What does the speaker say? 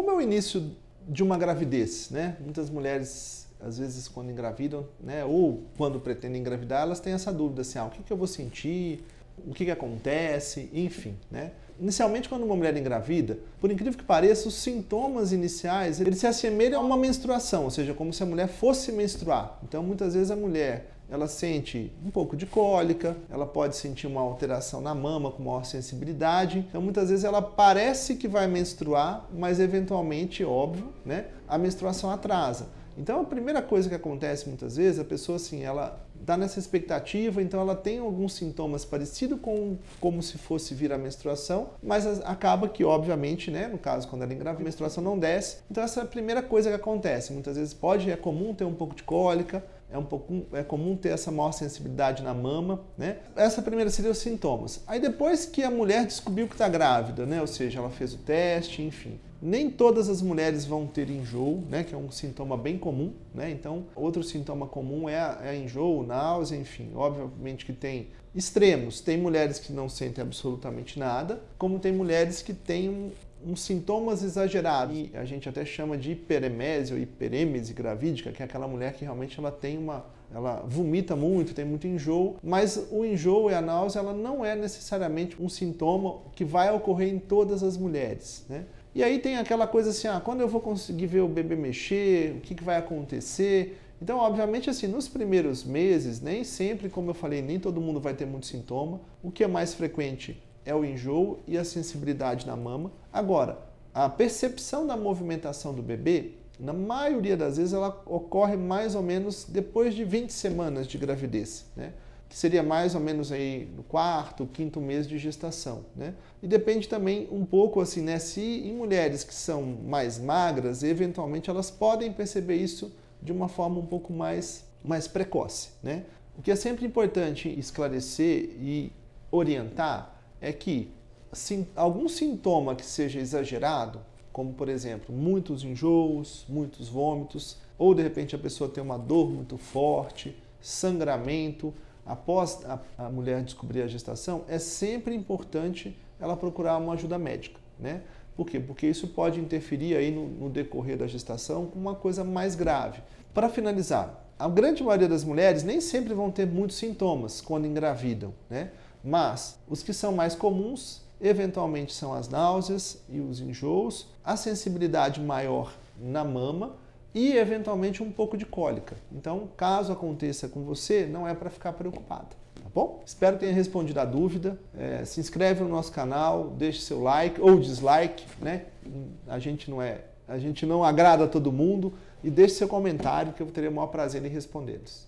como é o início de uma gravidez, né? Muitas mulheres, às vezes, quando engravidam, né, ou quando pretendem engravidar, elas têm essa dúvida assim, o que eu vou sentir, o que acontece, enfim, né? Inicialmente, quando uma mulher engravida, por incrível que pareça, os sintomas iniciais, eles se assemelham a uma menstruação, ou seja, como se a mulher fosse menstruar. Então, muitas vezes a mulher, ela sente um pouco de cólica, ela pode sentir uma alteração na mama com maior sensibilidade. Então, muitas vezes ela parece que vai menstruar, mas eventualmente, óbvio, né, a menstruação atrasa. Então, a primeira coisa que acontece muitas vezes, a pessoa assim, ela está nessa expectativa, então ela tem alguns sintomas parecidos com como se fosse vir a menstruação, mas acaba que, obviamente, né, no caso, quando ela engravida, a menstruação não desce. Então, essa é a primeira coisa que acontece. Muitas vezes é comum ter um pouco de cólica, é comum ter essa maior sensibilidade na mama, né? Essa primeira seria os sintomas. Aí depois que a mulher descobriu que está grávida, né? Ou seja, ela fez o teste, enfim. Nem todas as mulheres vão ter enjoo, né? Que é um sintoma bem comum, né? Então, outro sintoma comum é enjoo, náusea, enfim. Obviamente que tem extremos. Tem mulheres que não sentem absolutamente nada, como tem mulheres que têm uns sintomas exagerados. E a gente até chama de hiperemese ou hiperêmese gravídica, que é aquela mulher que realmente ela vomita muito, tem muito enjoo, mas o enjoo e a náusea, ela não é necessariamente um sintoma que vai ocorrer em todas as mulheres, né? E aí tem aquela coisa assim, quando eu vou conseguir ver o bebê mexer, o que vai acontecer? Então, obviamente, assim, nos primeiros meses, nem sempre, como eu falei, nem todo mundo vai ter muito sintoma. O que é mais frequente é o enjoo e a sensibilidade na mama. Agora, a percepção da movimentação do bebê, na maioria das vezes, ela ocorre mais ou menos depois de 20 semanas de gravidez, né? Que seria mais ou menos aí no quarto, quinto mês de gestação, né? E depende também um pouco assim, né? Se em mulheres que são mais magras, eventualmente elas podem perceber isso de uma forma um pouco mais precoce, né? O que é sempre importante esclarecer e orientar é que algum sintoma que seja exagerado, como por exemplo, muitos enjoos, muitos vômitos, ou de repente a pessoa tem uma dor muito forte, sangramento, após a mulher descobrir a gestação, é sempre importante ela procurar uma ajuda médica, né? Por quê? Porque isso pode interferir aí no decorrer da gestação com uma coisa mais grave. Para finalizar, a grande maioria das mulheres nem sempre vão ter muitos sintomas quando engravidam, né? Mas os que são mais comuns, eventualmente, são as náuseas e os enjoos, a sensibilidade maior na mama e, eventualmente, um pouco de cólica. Então, caso aconteça com você, não é para ficar preocupado, tá bom? Espero que tenha respondido a dúvida. Se inscreve no nosso canal, deixe seu like ou dislike, né? A gente não agrada a todo mundo, e deixe seu comentário que eu teria o maior prazer em respondê-los.